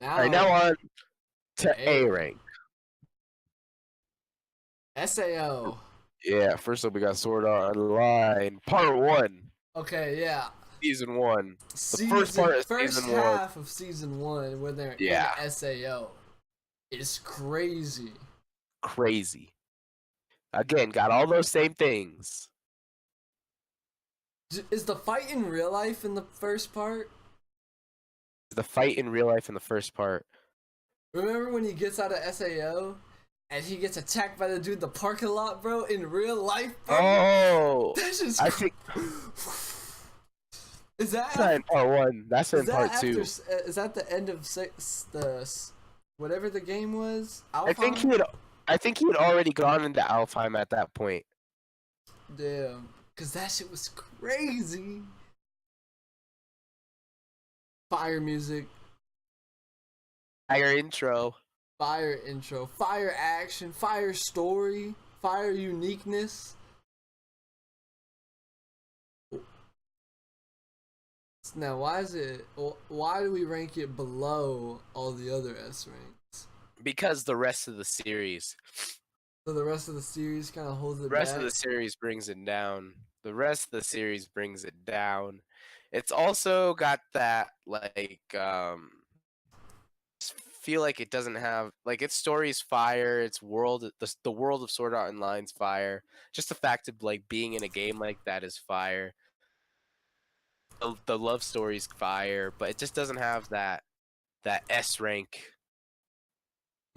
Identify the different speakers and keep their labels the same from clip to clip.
Speaker 1: All right, now
Speaker 2: Now
Speaker 1: on to
Speaker 2: A
Speaker 1: A
Speaker 2: rank.
Speaker 1: rank.
Speaker 2: SAO.
Speaker 1: Yeah, first up we got Sword Art Online Part 1,
Speaker 2: Okay, yeah.
Speaker 1: Season 1. The first
Speaker 2: Season
Speaker 1: part of
Speaker 2: first
Speaker 1: Season 1.
Speaker 2: half of season 1 when they're in
Speaker 1: Yeah,
Speaker 2: SAO is crazy.
Speaker 1: crazy. Again, got all those same things.
Speaker 2: Is the fight in real life in the first part?
Speaker 1: The fight in real life in the first part.
Speaker 2: Remember when he gets out of SAO and he gets attacked by the dude in the parking lot, bro? In real life, bro?
Speaker 1: Oh,
Speaker 2: That's just
Speaker 1: I think
Speaker 2: is that
Speaker 1: that's not in Part 1. That's
Speaker 2: is
Speaker 1: in
Speaker 2: that
Speaker 1: Part
Speaker 2: after
Speaker 1: 2.
Speaker 2: is that the end of the whatever the game was?
Speaker 1: I think he
Speaker 2: Alpha?
Speaker 1: had I think he had already gone into Alfheim at that point.
Speaker 2: Damn. Cause that shit was crazy. Fire music,
Speaker 1: Higher intro.
Speaker 2: fire intro, fire action, fire story, fire uniqueness. Now, why is it? Why do we rank it below all the other S ranks?
Speaker 1: Because the rest of the series.
Speaker 2: So the rest of the series kind of holds
Speaker 1: The
Speaker 2: it
Speaker 1: rest of
Speaker 2: back.
Speaker 1: the series brings it down. The rest of the series brings it down. It's also got that feel like it doesn't have like its story's fire, its world the world of Sword Art Online's fire. Just the fact of like being in a game like that is fire. The love story's fire, but it just doesn't have that S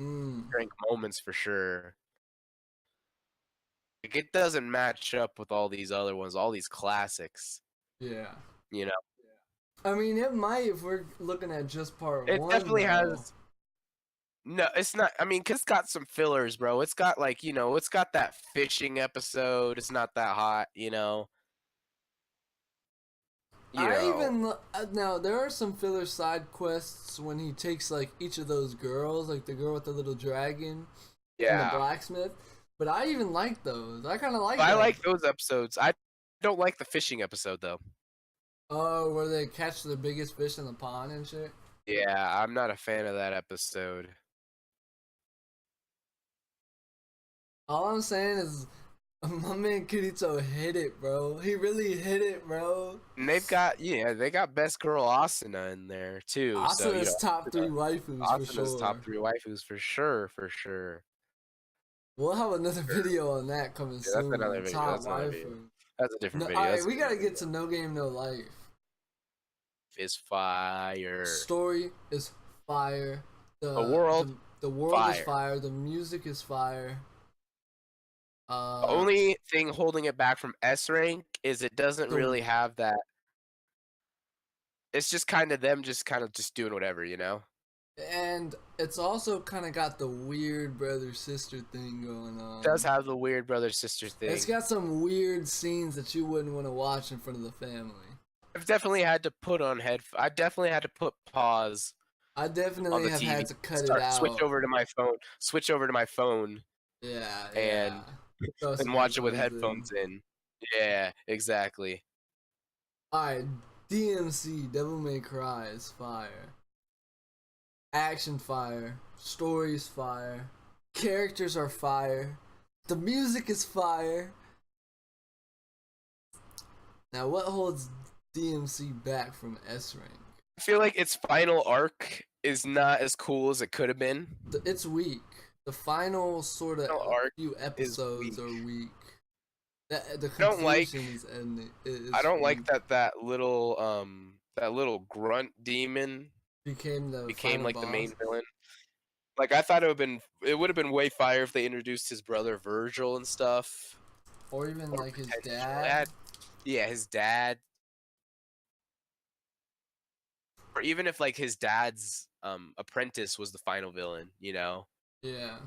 Speaker 2: Mm,
Speaker 1: rank moments for sure. Like, it doesn't match up with all these other ones, all these classics.
Speaker 2: yeah.
Speaker 1: You know,
Speaker 2: I mean, it might if we're looking at just part
Speaker 1: it
Speaker 2: one,
Speaker 1: definitely
Speaker 2: though.
Speaker 1: has. No, it's not. I mean, 'cause it's got some fillers, bro. It's got like it's got that fishing episode. It's not that hot, you know. You
Speaker 2: I
Speaker 1: know.
Speaker 2: even now there are some filler side quests when he takes like each of those girls, like the girl with the little dragon and the
Speaker 1: Yeah,
Speaker 2: blacksmith. But I even like those. I kind of like
Speaker 1: I
Speaker 2: that.
Speaker 1: like those episodes. I don't like the fishing episode though.
Speaker 2: Oh, where they catch the biggest fish in the pond and shit.
Speaker 1: Yeah, I'm not a fan of that episode.
Speaker 2: All I'm saying is, my man Kirito hit it, bro. He really hit it, bro.
Speaker 1: And they got best girl Asuna in there too. So
Speaker 2: Asuna's top three waifus for
Speaker 1: Asuna's
Speaker 2: sure.
Speaker 1: top 3 waifus for sure, for sure.
Speaker 2: We'll have another video on that coming
Speaker 1: Yeah, that's another
Speaker 2: soon.
Speaker 1: video.
Speaker 2: Top
Speaker 1: That's another video.
Speaker 2: waifu.
Speaker 1: That's a different
Speaker 2: No,
Speaker 1: video.
Speaker 2: all right,
Speaker 1: That's a
Speaker 2: we
Speaker 1: different
Speaker 2: gotta get
Speaker 1: video.
Speaker 2: to No Game No Life.
Speaker 1: Is fire.
Speaker 2: Story is fire.
Speaker 1: A world
Speaker 2: The world is
Speaker 1: fire.
Speaker 2: fire. The music is fire.
Speaker 1: The
Speaker 2: Uh,
Speaker 1: only thing holding it back from S rank is it doesn't
Speaker 2: the
Speaker 1: really have that. It's just kind of them just kind of just doing whatever, you know?
Speaker 2: and it's also kind of got the weird brother sister thing going
Speaker 1: It does
Speaker 2: on.
Speaker 1: have the weird brother sister
Speaker 2: It's
Speaker 1: thing.
Speaker 2: got some weird scenes that you wouldn't want to watch in front of the family.
Speaker 1: I've definitely had to put on I definitely had to put pause
Speaker 2: I
Speaker 1: on
Speaker 2: definitely
Speaker 1: the
Speaker 2: have
Speaker 1: TV.
Speaker 2: had to cut it
Speaker 1: Switch
Speaker 2: out.
Speaker 1: over to my phone. Switch over to my phone
Speaker 2: Yeah, yeah.
Speaker 1: and
Speaker 2: Throw some
Speaker 1: watch it with
Speaker 2: headphones in.
Speaker 1: headphones in. Yeah, exactly.
Speaker 2: Alright, DMC, Devil May Cry is fire. Action fire. Stories fire. Characters are fire. The music is fire. Now, what holds DMC back from S rank?
Speaker 1: I feel like its final arc is not as cool as it could have been.
Speaker 2: It's weak. The final sort of
Speaker 1: Final arc
Speaker 2: few
Speaker 1: is
Speaker 2: episodes
Speaker 1: weak.
Speaker 2: are weak. The
Speaker 1: I don't like
Speaker 2: conclusion is ending.
Speaker 1: I
Speaker 2: Is
Speaker 1: don't like
Speaker 2: weak.
Speaker 1: that little grunt demon
Speaker 2: Became the
Speaker 1: became
Speaker 2: final
Speaker 1: like the main
Speaker 2: boss,
Speaker 1: villain. Like I thought it would have been way fire if they introduced his brother Virgil and stuff.
Speaker 2: or even
Speaker 1: Or
Speaker 2: like his
Speaker 1: potential
Speaker 2: dad.
Speaker 1: yeah, his dad. Or even if like his dad's apprentice was the final villain, you know?
Speaker 2: Yeah.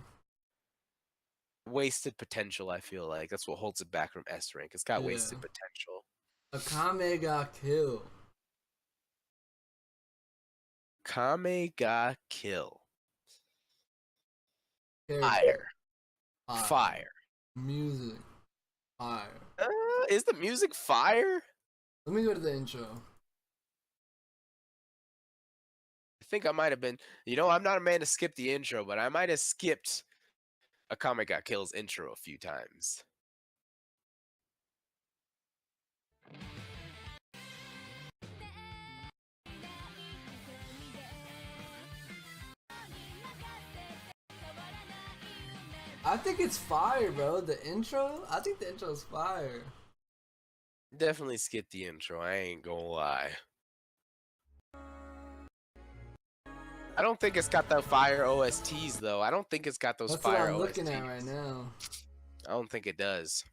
Speaker 1: Wasted potential, I feel like. That's what holds it back from S rank. It's got
Speaker 2: Yeah.
Speaker 1: wasted potential.
Speaker 2: Akame got killed.
Speaker 1: Kame ga kill.
Speaker 2: Character.
Speaker 1: Fire.
Speaker 2: Fire.
Speaker 1: Fire.
Speaker 2: Music. Fire.
Speaker 1: Is the music fire?
Speaker 2: Let me go to the intro.
Speaker 1: think I might have been. I'm not a man to skip the intro, but I might have skipped a Comic Got Kills intro a few times.
Speaker 2: I think it's fire, bro. The intro, I think the intro's fire.
Speaker 1: Definitely skipped the intro. I ain't gonna lie. I don't think it's got the fire OSTs though. I don't think it's got those
Speaker 2: That's what
Speaker 1: fire
Speaker 2: I'm looking
Speaker 1: OSTs.
Speaker 2: at right now.
Speaker 1: I don't think it does.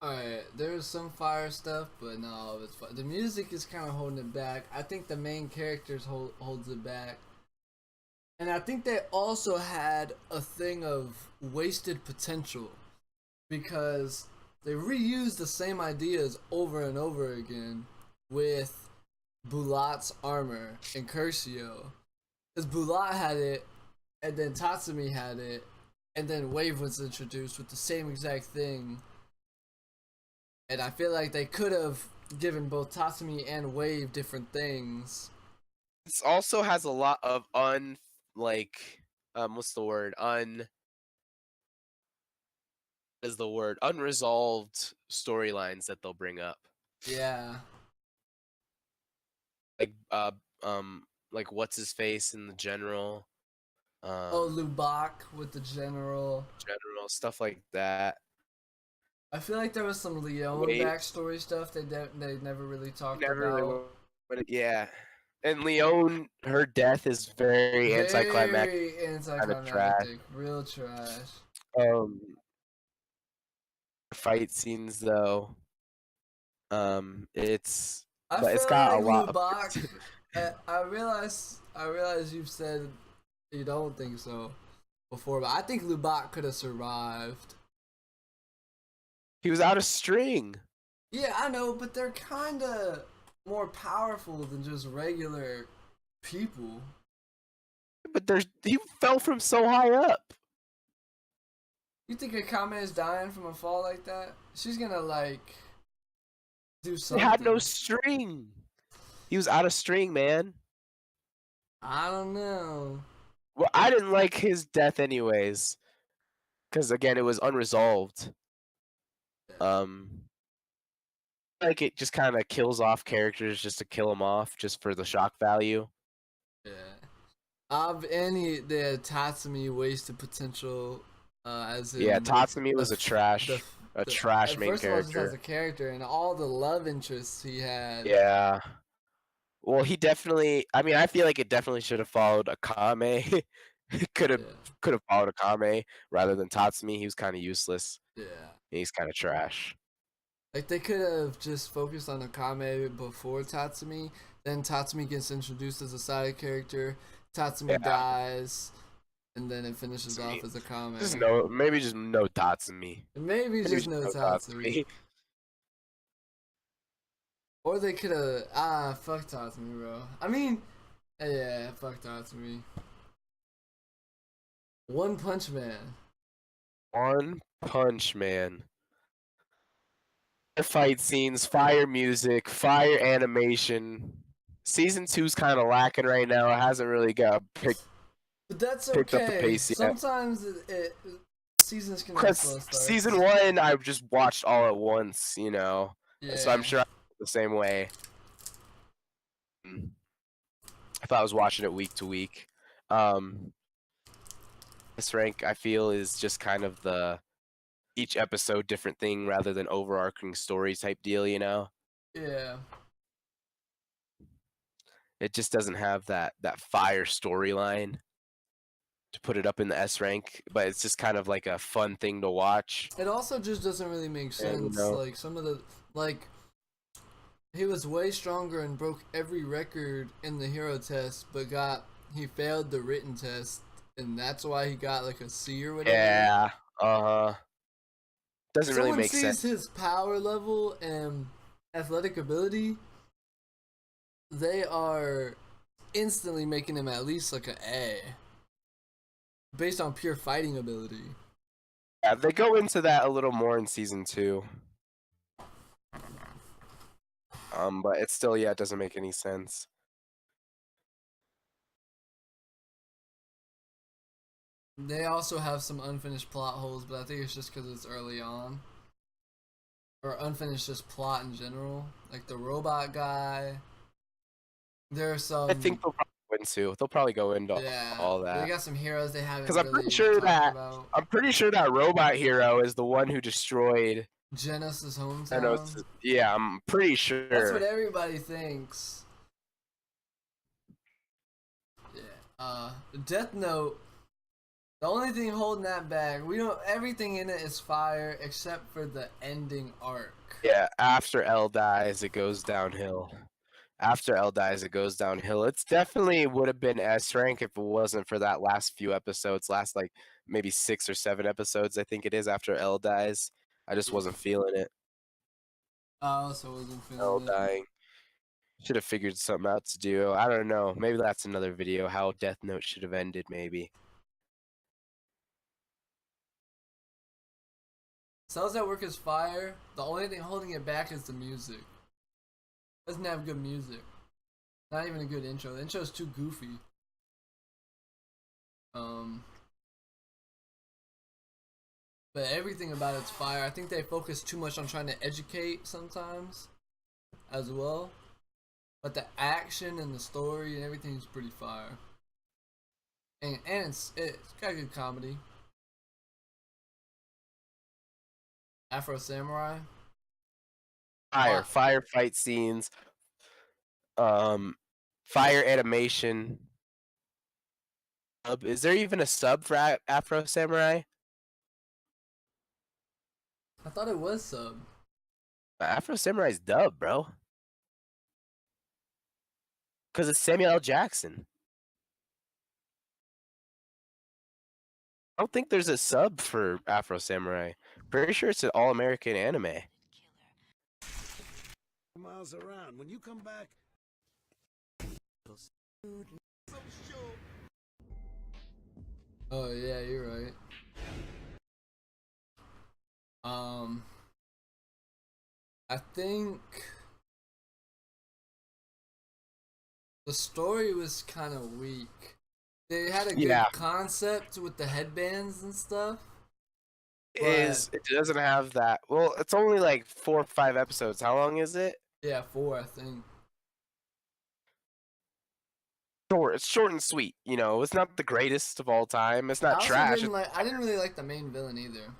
Speaker 2: Alright, there's some fire stuff, but no, it's fire. The music is kind of holding it back. I think the main characters holds it back. And I think they also had a thing of wasted potential because they reused the same ideas over and over again with Bulat's armor and Curcio. Because Bulat had it, and then Tatsumi had it, and then Wave was introduced with the same exact thing. And I feel like they could have given both Tatsumi and Wave different things.
Speaker 1: This also has a lot of what's the word? Unresolved storylines that they'll bring up.
Speaker 2: Yeah.
Speaker 1: Like like what's his face in the general.
Speaker 2: Lubak with the general
Speaker 1: Stuff like that.
Speaker 2: I feel like there was some Leon backstory stuff they never really talked about.
Speaker 1: Yeah. And Leon, her death is very anticlimactic.
Speaker 2: Very anticlimactic. Real trash.
Speaker 1: Fight scenes though. It's
Speaker 2: I
Speaker 1: but
Speaker 2: feel
Speaker 1: it's got
Speaker 2: like
Speaker 1: a lot
Speaker 2: Lubak. I realize you've said you don't think so before, but I think Lubak could have survived.
Speaker 1: He was out of string.
Speaker 2: Yeah, I know, but they're kind of more powerful than just regular people.
Speaker 1: But he fell from so high up.
Speaker 2: You think Akame is dying from a fall like that? She's gonna do something.
Speaker 1: He had no string. He was out of string, man.
Speaker 2: I don't know.
Speaker 1: Well, I didn't like his death anyways. Because again, it was unresolved. Like it just kind of kills off characters just to kill them off, just for the shock value.
Speaker 2: Yeah. The Tatsumi wasted potential. As in
Speaker 1: Tatsumi was a trash main
Speaker 2: first
Speaker 1: character.
Speaker 2: First of all, just as a character, and all the love interests he had.
Speaker 1: Yeah. Well, he definitely. I mean, I feel like it definitely should have followed Akame. could have followed Akame rather than Tatsumi. He was kind of useless.
Speaker 2: Yeah.
Speaker 1: He's kind of trash.
Speaker 2: Like they could have just focused on Akame before Tatsumi. Then Tatsumi gets introduced as a side character. Tatsumi dies, and then it finishes off as Akame.
Speaker 1: Maybe just no Tatsumi.
Speaker 2: Maybe just no Tatsumi. Or they could have fuck Tatsumi, bro. I mean, yeah, fuck Tatsumi. One Punch Man.
Speaker 1: One Punch Man. Fight scenes, fire music, fire animation. Season 2's kind of lacking right now. It hasn't really got picked.
Speaker 2: But that's
Speaker 1: picked up the pace yet.
Speaker 2: Sometimes seasons can have slow starts.
Speaker 1: Season 1, I just watched all at once, Yeah. So I'm sure I feel the same way. If I was watching it week to week. This rank, I feel, is just kind of each episode different thing rather than overarching story type deal,
Speaker 2: Yeah.
Speaker 1: It just doesn't have that fire storyline to put it up in the S rank, but it's just kind of like a fun thing to watch.
Speaker 2: It also just doesn't really make sense. Like some of the he was way stronger and broke every record in the hero test, but he failed the written test, and that's why he got like a C or whatever.
Speaker 1: Yeah. Doesn't really make sense.
Speaker 2: Someone sees his power level and athletic ability, they are instantly making him at least like an A, based on pure fighting ability.
Speaker 1: Yeah, they go into that a little more in season 2. But it's still, yeah, it doesn't make any sense.
Speaker 2: They also have some unfinished plot holes, but I think it's just because it's early on. Or unfinished just plot in general. Like the robot guy. There's
Speaker 1: I
Speaker 2: some.
Speaker 1: think they'll probably go into. They'll probably go into
Speaker 2: Yeah.
Speaker 1: all
Speaker 2: They
Speaker 1: that.
Speaker 2: got some heroes they haven't
Speaker 1: Because I'm pretty
Speaker 2: really
Speaker 1: sure
Speaker 2: talked
Speaker 1: that
Speaker 2: about.
Speaker 1: robot hero is the one who destroyed
Speaker 2: Genesis' hometown.
Speaker 1: Thanos'. Yeah, I'm pretty
Speaker 2: That's what
Speaker 1: sure.
Speaker 2: everybody thinks. Yeah. Death Note. The only thing holding that back, we don't. Everything in it is fire except for the ending arc.
Speaker 1: Yeah, after L dies, it goes downhill. After L dies, it goes downhill. It's definitely would have been S rank if it wasn't for that last few episodes, last like maybe 6 or 7 episodes, I think it is after L dies. I just wasn't feeling it.
Speaker 2: I also wasn't
Speaker 1: L
Speaker 2: feeling it.
Speaker 1: dying. Should have figured something out to do. I don't know. Maybe that's another video. How Death Note should have ended. Maybe.
Speaker 2: Cells at Work is fire. The only thing holding it back is the music. It doesn't have good music. Not even a good intro. The intro is too goofy. But everything about it's fire. I think they focus too much on trying to educate sometimes, as well. But the action and the story and everything is pretty fire. And it's got good comedy. Afro Samurai.
Speaker 1: Fire, firefight scenes. Fire animation. Is there even a sub for Afro Samurai?
Speaker 2: I thought it was sub.
Speaker 1: Afro Samurai's dub, bro. Because it's Samuel L. Jackson. I don't think there's a sub for Afro Samurai. Pretty sure it's an all-American anime.
Speaker 3: Miles around. When you come back.
Speaker 2: Oh yeah, you're right. I think the story was kind of weak. They had a good concept with the headbands and stuff.
Speaker 1: It doesn't have that. Well, it's only like 4 or 5 episodes. How long is it?
Speaker 2: Yeah, 4, I think.
Speaker 1: Short. It's short and sweet. You know, it's not the greatest of all time. It's not trash.
Speaker 2: I didn't really like the main villain either.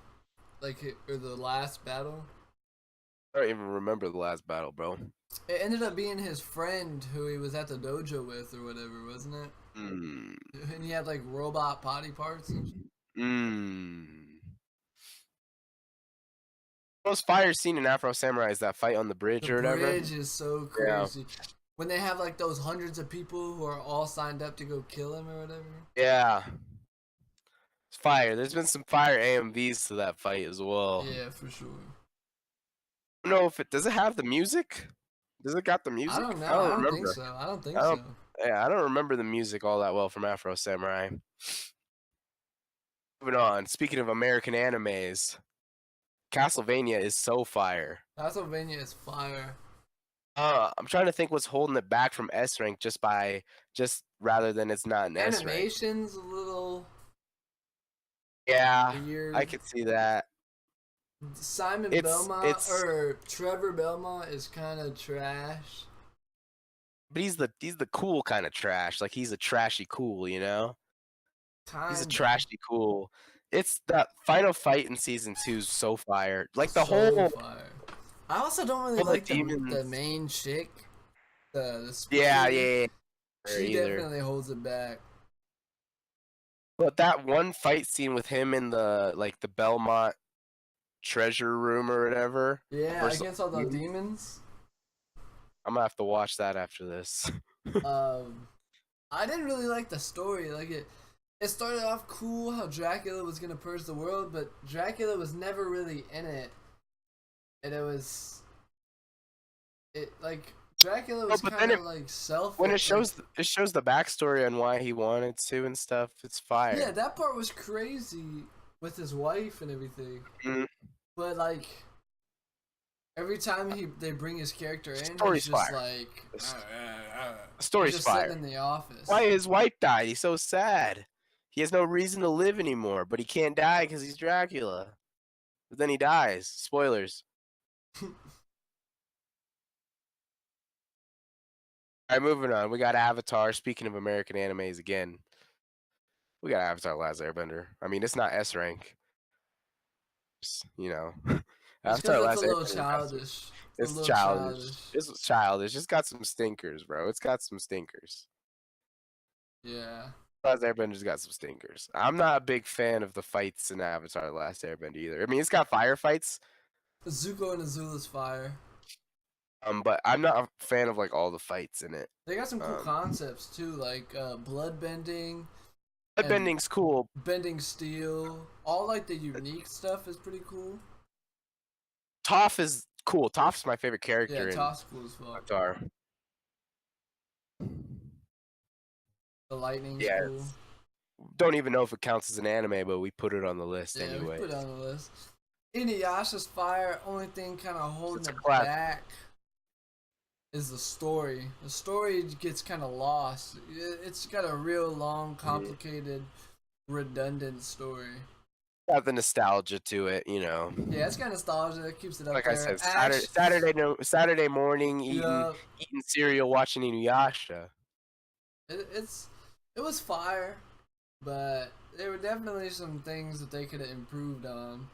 Speaker 2: Or the last battle.
Speaker 1: I don't even remember the last battle, bro.
Speaker 2: It ended up being his friend who he was at the dojo with or whatever, wasn't it?
Speaker 1: Mm.
Speaker 2: And he had like robot potty parts and shit.
Speaker 1: Most fire scene in Afro Samurai is that fight on the bridge or whatever.
Speaker 2: The bridge is so crazy. Yeah. When they have like those hundreds of people who are all signed up to go kill him or whatever.
Speaker 1: Yeah. It's fire. There's been some fire AMVs to that fight as well.
Speaker 2: Yeah, for sure.
Speaker 1: I don't know if does it have the music? Does it got the music?
Speaker 2: I don't know. I don't think so. I don't think so.
Speaker 1: Yeah, I don't remember the music all that well from Afro Samurai. Moving on. Speaking of American animes, Castlevania is so fire.
Speaker 2: Castlevania is fire.
Speaker 1: I'm trying to think what's holding it back from S rank just rather than it's not an S rank.
Speaker 2: Animation's a little
Speaker 1: weird. I could see that.
Speaker 2: Simon Belmont or Trevor Belmont is kind of trash.
Speaker 1: But he's the cool kind of trash. Like he's a trashy cool, you know? He's a trashy cool. It's that final fight in season 2 is so fire. Like the whole
Speaker 2: fire. I also don't really like the main chick. The
Speaker 1: yeah.
Speaker 2: She definitely holds it back.
Speaker 1: But that one fight scene with him in the the Belmont treasure room or whatever.
Speaker 2: Yeah, against all the demons.
Speaker 1: I'm gonna have to watch that after this.
Speaker 2: I didn't really like the story. Like it started off cool how Dracula was gonna purge the world, but Dracula was never really in it. And Dracula
Speaker 1: Oh,
Speaker 2: was
Speaker 1: but
Speaker 2: kind
Speaker 1: then
Speaker 2: of like selfish.
Speaker 1: when it
Speaker 2: Like,
Speaker 1: shows the backstory on why he wanted to and stuff, it's fire.
Speaker 2: yeah, that part was crazy with his wife and everything.
Speaker 1: Mm,
Speaker 2: But like every time they bring his character
Speaker 1: the
Speaker 2: in,
Speaker 1: story's
Speaker 2: he's just
Speaker 1: fire.
Speaker 2: like,
Speaker 1: The, s- the
Speaker 2: he's
Speaker 1: story's
Speaker 2: just
Speaker 1: fire.
Speaker 2: sitting in the office.
Speaker 1: Why his wife died? He's so sad. He has no reason to live anymore, but he can't die because he's Dracula. But then he dies. Spoilers. All right, moving on. We got Avatar. Speaking of American animes again, we got Avatar: Last Airbender. I mean, it's not S rank. You know,
Speaker 2: It's because
Speaker 1: Avatar:
Speaker 2: it's a
Speaker 1: Last
Speaker 2: little
Speaker 1: Airbender.
Speaker 2: childish. It's a
Speaker 1: It's
Speaker 2: little
Speaker 1: childish.
Speaker 2: childish.
Speaker 1: It's childish. It's got some stinkers, bro. It's got some stinkers.
Speaker 2: Yeah.
Speaker 1: Last Airbender's got some stinkers. I'm not a big fan of the fights in Avatar: The Last Airbender either. I mean, it's got firefights,
Speaker 2: Zuko and Azula's fire.
Speaker 1: but I'm not a fan of like all the fights in it.
Speaker 2: They got some cool
Speaker 1: Um,
Speaker 2: concepts too, like blood bending,
Speaker 1: Bloodbending's cool.
Speaker 2: bending steel. All like the unique stuff is pretty cool.
Speaker 1: Toph is cool. Toph's my favorite
Speaker 2: Yeah,
Speaker 1: character in
Speaker 2: Toph's cool as fuck.
Speaker 1: Avatar.
Speaker 2: The lightning's
Speaker 1: Yeah,
Speaker 2: cool.
Speaker 1: don't even know if it counts as an anime, but we put it on the list
Speaker 2: Yeah,
Speaker 1: anyway.
Speaker 2: we put it on the list. Inuyasha's fire, only thing kind of holding
Speaker 1: It's a
Speaker 2: it
Speaker 1: classic.
Speaker 2: back is the story. The story gets kind of lost. It's got a real long, complicated, redundant story.
Speaker 1: Got the nostalgia to it, you know.
Speaker 2: Yeah, it's got nostalgia. It keeps it up
Speaker 1: Like
Speaker 2: there.
Speaker 1: I said, Saturday morning,
Speaker 2: Yeah,
Speaker 1: eating cereal, watching Inuyasha.
Speaker 2: it was fire, but there were definitely some things that they could have improved on.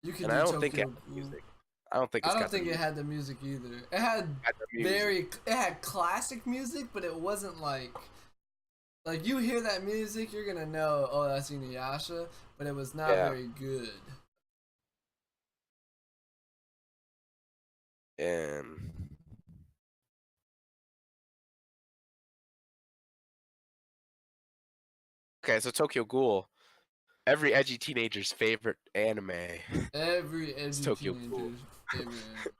Speaker 2: You could
Speaker 1: And
Speaker 2: do
Speaker 1: I don't think it
Speaker 2: Tokyo
Speaker 1: had the
Speaker 2: Ghoul.
Speaker 1: music. I don't think
Speaker 2: I
Speaker 1: it's
Speaker 2: don't
Speaker 1: got the
Speaker 2: think it
Speaker 1: music.
Speaker 2: had the music either. It had
Speaker 1: The music.
Speaker 2: it had classic music, but it wasn't like you hear that music, you're gonna know, oh, that's Inuyasha, but it was not
Speaker 1: Yeah.
Speaker 2: very good.
Speaker 1: And okay, so Tokyo Ghoul, every edgy teenager's favorite anime.
Speaker 2: Every
Speaker 1: It's
Speaker 2: edgy
Speaker 1: Tokyo Ghoul.
Speaker 2: teenager's favorite.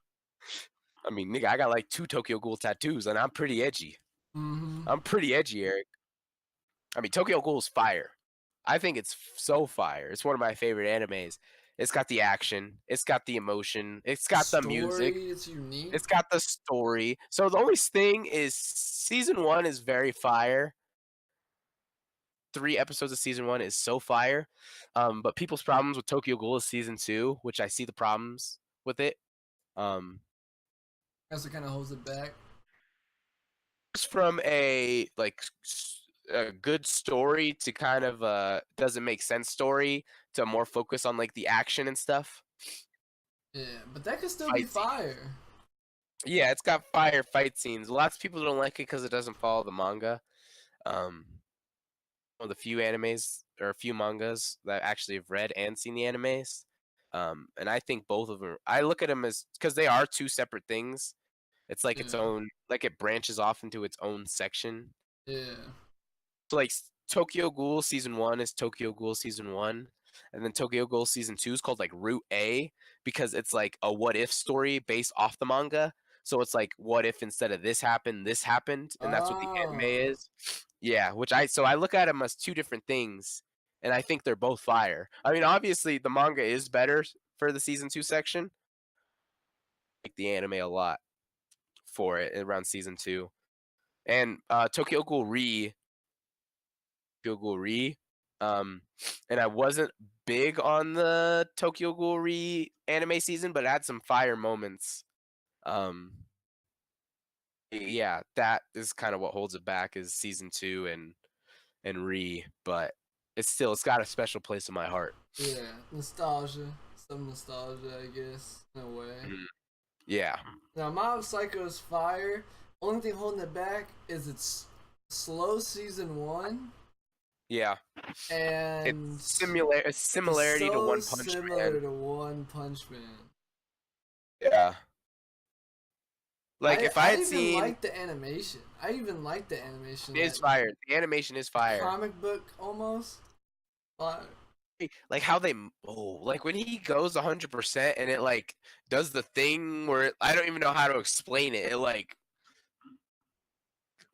Speaker 1: I mean, nigga, I got like 2 Tokyo Ghoul tattoos, and I'm pretty edgy.
Speaker 2: Mm-hmm.
Speaker 1: I'm pretty edgy, Eric. I mean, Tokyo Ghoul's fire. I think it's so fire. It's one of my favorite animes. It's got the action. It's got the emotion. It's got the music.
Speaker 2: Story, it's unique.
Speaker 1: It's got the story. So the only thing is season 1 is very fire. 3 episodes of season 1 is so fire. But people's problems with Tokyo Ghoul is season 2, which I see the problems with it.
Speaker 2: That's what kind of holds it back.
Speaker 1: Just from a like a good story to kind of doesn't make sense story to more focus on like the action and stuff.
Speaker 2: Yeah, but that could still be
Speaker 1: Fight scene.
Speaker 2: fire.
Speaker 1: Yeah, it's got fire fight scenes. Lots of people don't like it because it doesn't follow the manga. One of the few animes or a few mangas that I actually have read and seen the animes. And I think both of them. I look at them as because they are 2 separate things. It's like its
Speaker 2: Yeah.
Speaker 1: own, like it branches off into its own section.
Speaker 2: Yeah.
Speaker 1: So like Tokyo Ghoul season 1 is Tokyo Ghoul season 1, and then Tokyo Ghoul season 2 is called like Route A because it's like a what if story based off the manga. So it's like what if instead of this happened, and that's what the anime is. Yeah, so I look at them as 2 different things, and I think they're both fire. I mean, obviously the manga is better for the season 2 section. I like the anime a lot for it around season 2. And Tokyo Ghoul Re, and I wasn't big on the Tokyo Ghoul Re anime season, but it had some fire moments. Yeah, that is kind of what holds it back is season 2 and Re, but it's got a special place in my heart.
Speaker 2: Yeah. Nostalgia. Some nostalgia, I guess, in a way.
Speaker 1: Yeah.
Speaker 2: Now, Mob Psycho is fire. Only thing holding it back is its slow season 1.
Speaker 1: Yeah.
Speaker 2: And
Speaker 1: It's similarity to One Punch
Speaker 2: similar
Speaker 1: Man.
Speaker 2: to One Punch Man.
Speaker 1: Yeah. Like if I had
Speaker 2: even
Speaker 1: seen
Speaker 2: like the animation. I even like the animation.
Speaker 1: it is fire. The animation is fire.
Speaker 2: Comic book almost. Fire.
Speaker 1: like how they like when he goes 100% and it like does the thing where I don't even know how to explain it. It like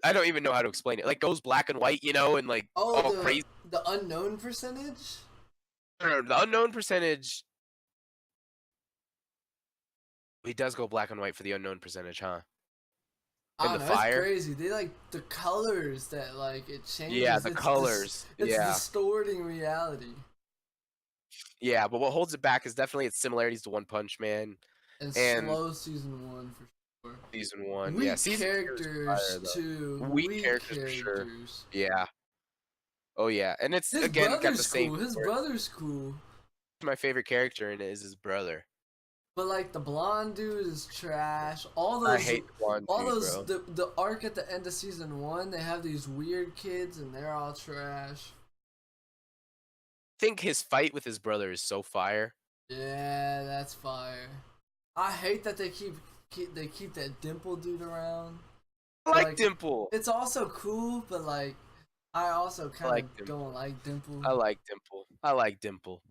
Speaker 1: I don't even know how to explain it. Like goes black and white, you know, and like
Speaker 2: Oh,
Speaker 1: all crazy.
Speaker 2: the unknown percentage.
Speaker 1: The unknown percentage. He does go black and white for the unknown percentage, huh?
Speaker 2: I
Speaker 1: And
Speaker 2: don't
Speaker 1: the
Speaker 2: know. It's
Speaker 1: fire.
Speaker 2: crazy. They like the colors that like it changes.
Speaker 1: Yeah, the colors.
Speaker 2: It's
Speaker 1: Yeah.
Speaker 2: distorting reality.
Speaker 1: Yeah, but what holds it back is definitely its similarities to One Punch Man
Speaker 2: And
Speaker 1: and
Speaker 2: slow season 1 for sure.
Speaker 1: season 1.
Speaker 2: Weak
Speaker 1: Yeah, season 2 is
Speaker 2: characters
Speaker 1: fire though.
Speaker 2: too.
Speaker 1: Weak
Speaker 2: Weak
Speaker 1: characters for sure.
Speaker 2: characters.
Speaker 1: Yeah. Oh yeah, and it's
Speaker 2: His
Speaker 1: again got the
Speaker 2: brother's
Speaker 1: same.
Speaker 2: cool. His brother's cool.
Speaker 1: My favorite character in it is his brother.
Speaker 2: But like the blonde dude is trash. All those
Speaker 1: I hate the blonde
Speaker 2: all
Speaker 1: dude,
Speaker 2: those
Speaker 1: bro.
Speaker 2: the arc at the end of season 1, they have these weird kids and they're all trash.
Speaker 1: I think his fight with his brother is so fire.
Speaker 2: Yeah, that's fire. I hate that they keep that Dimple dude around.
Speaker 1: I like Dimple.
Speaker 2: It's also cool, but like I also kind of don't like Dimple.
Speaker 1: I like Dimple. I like Dimple.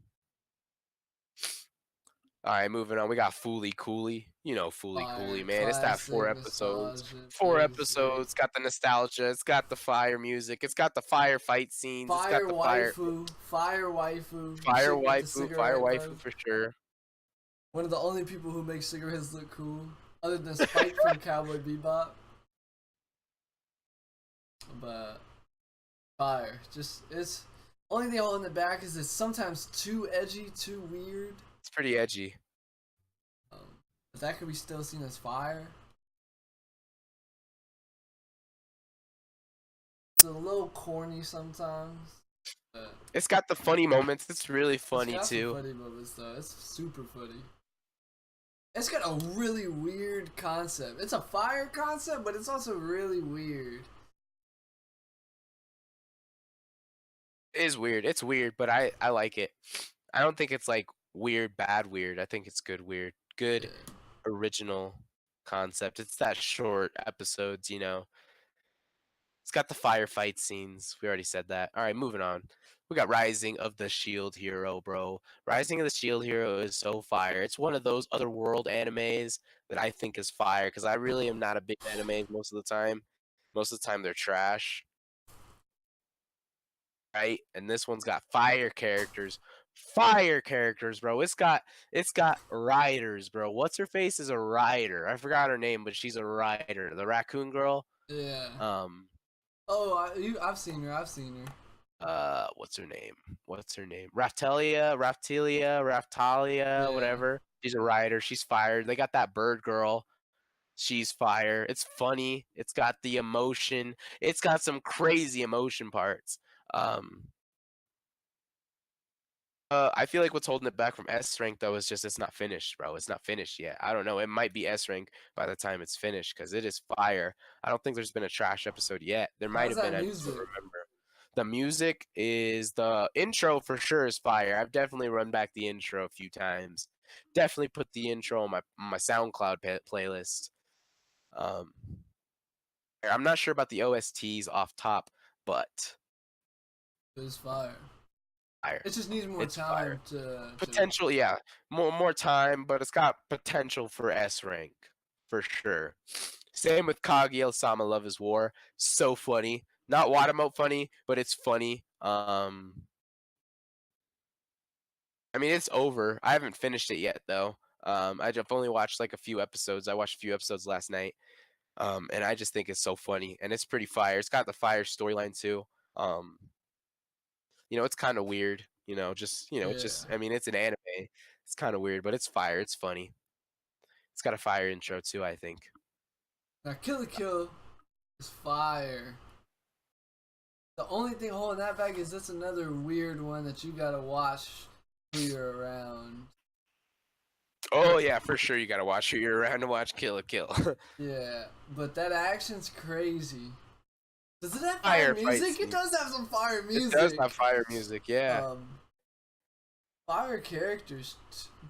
Speaker 1: All right, moving on. We got Fooly Cooley. You know Fooly Cooley, man. It's that 4 episodes. 4 episodes. Got the nostalgia. It's got the fire music. It's got the fire fight scenes. It's got the fire.
Speaker 2: Fire waifu.
Speaker 1: Fire waifu for sure.
Speaker 2: One of the only people who make cigarettes look cool, other than Spike from Cowboy Bebop. But fire. Just it's only thing holding it back is it's sometimes too edgy, too weird.
Speaker 1: It's pretty edgy.
Speaker 2: But that could be still seen as fire. It's a little corny sometimes.
Speaker 1: It's got the funny moments. It's really funny
Speaker 2: it's got
Speaker 1: too.
Speaker 2: Some funny moments though. It's super funny. It's got a really weird concept. It's a fire concept, but it's also really weird.
Speaker 1: It is weird. It's weird, but I like it. I don't think it's like weird, bad weird. I think it's good weird. Good original concept. It's that short episodes, you know. It's got the firefight scenes. We already said that. All right, moving on. We got Rising of the Shield Hero, bro. Rising of the Shield Hero is so fire. It's one of those otherworld animes that I think is fire because I really am not a big anime most of the time. Most of the time they're trash. Right? And this one's got fire characters. Fire characters, bro. It's got riders, bro. What's her face is a rider. I forgot her name, but she's a rider. The raccoon girl.
Speaker 2: Yeah.
Speaker 1: Oh,
Speaker 2: I've seen her. What's
Speaker 1: her name? Raftalia,
Speaker 2: yeah.
Speaker 1: whatever. She's a rider. She's fired. They got that bird girl. She's fire. It's funny. It's got the emotion. It's got some crazy emotion parts. I feel like what's holding it back from S rank though is just it's not finished, bro. It's not finished yet. I don't know. It might be S rank by the time it's finished because it is fire. I don't think there's been a trash episode yet. There might have been. I don't remember. The music is the intro for sure is fire. I've definitely run back the intro a few times. Definitely put the intro on my SoundCloud playlist. I'm not sure about the OSTs off top, but
Speaker 2: it's fire.
Speaker 1: Fire.
Speaker 2: It just needs more time to
Speaker 1: potential, yeah. More time, but it's got potential for S rank for sure. Same with Kaguya-sama Love is War. So funny. Not Watamote funny, but it's funny. I mean it's over. I haven't finished it yet though. I've only watched like a few episodes. I watched a few episodes last night. And I just think it's so funny and it's pretty fire. It's got the fire storyline too. You know, it's kind of weird, you know, just, you know, it's just, I mean, it's an anime. It's kind of weird, but it's fire. It's funny. It's got a fire intro too, I think.
Speaker 2: Now, Kill la Kill is fire. The only thing holding that back is that's another weird one that you gotta watch who you're around.
Speaker 1: Oh, yeah, for sure. You gotta watch who you're around to watch Kill la Kill.
Speaker 2: Yeah, but that action's crazy. Does it have fire music? It does have some fire music.
Speaker 1: It does have fire music, yeah.
Speaker 2: Fire characters,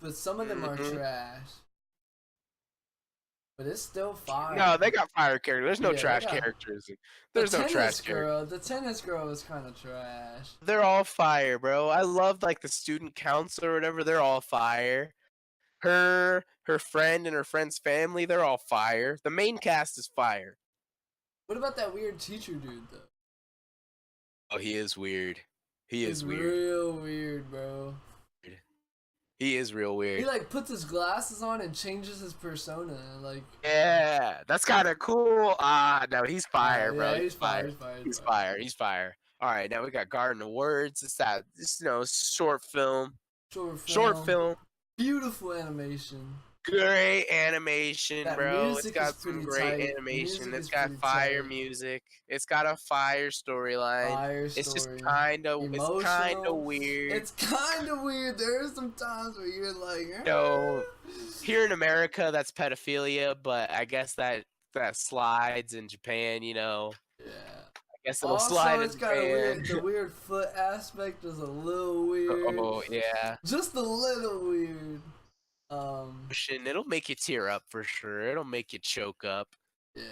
Speaker 2: but some of them are trash. but it's still fire.
Speaker 1: No, they got fire characters. There's no
Speaker 2: Yeah, they
Speaker 1: trash
Speaker 2: got-
Speaker 1: characters.
Speaker 2: The
Speaker 1: There's no trash
Speaker 2: tennis
Speaker 1: characters.
Speaker 2: girl. The tennis girl is kind of trash.
Speaker 1: They're all fire, bro. I love like the student council or whatever. They're all fire. Her friend and her friend's family, they're all fire. The main cast is fire.
Speaker 2: What about that weird teacher dude though?
Speaker 1: Oh, he is weird. He
Speaker 2: He's
Speaker 1: is weird.
Speaker 2: real weird, bro.
Speaker 1: He is real weird.
Speaker 2: He like puts his glasses on and changes his persona. Like
Speaker 1: Yeah, that's kind of cool. Ah, no, he's fire, bro.
Speaker 2: Yeah,
Speaker 1: He's fire. He's fire. He's fire. All right, now we got Garden of Words. It's that, short film. Short film.
Speaker 2: Beautiful animation.
Speaker 1: Great animation,
Speaker 2: That
Speaker 1: bro.
Speaker 2: music
Speaker 1: It's got
Speaker 2: is
Speaker 1: some
Speaker 2: pretty
Speaker 1: great
Speaker 2: tight.
Speaker 1: animation.
Speaker 2: Music
Speaker 1: It's
Speaker 2: is
Speaker 1: got
Speaker 2: pretty
Speaker 1: fire
Speaker 2: tight.
Speaker 1: music. It's got a fire storyline.
Speaker 2: Fire
Speaker 1: It's just
Speaker 2: story.
Speaker 1: kind of
Speaker 2: Emotional.
Speaker 1: weird.
Speaker 2: It's kind of weird. There are some times where you're like,
Speaker 1: No. Here in America, that's pedophilia, but I guess that slides in Japan.
Speaker 2: Yeah.
Speaker 1: I guess it'll
Speaker 2: Also,
Speaker 1: slide in
Speaker 2: it's got a
Speaker 1: Japan.
Speaker 2: weird. The weird foot aspect is a little weird.
Speaker 1: Oh yeah.
Speaker 2: Just a little weird.
Speaker 1: It'll make you tear up for sure. It'll make you choke up.
Speaker 2: Yeah.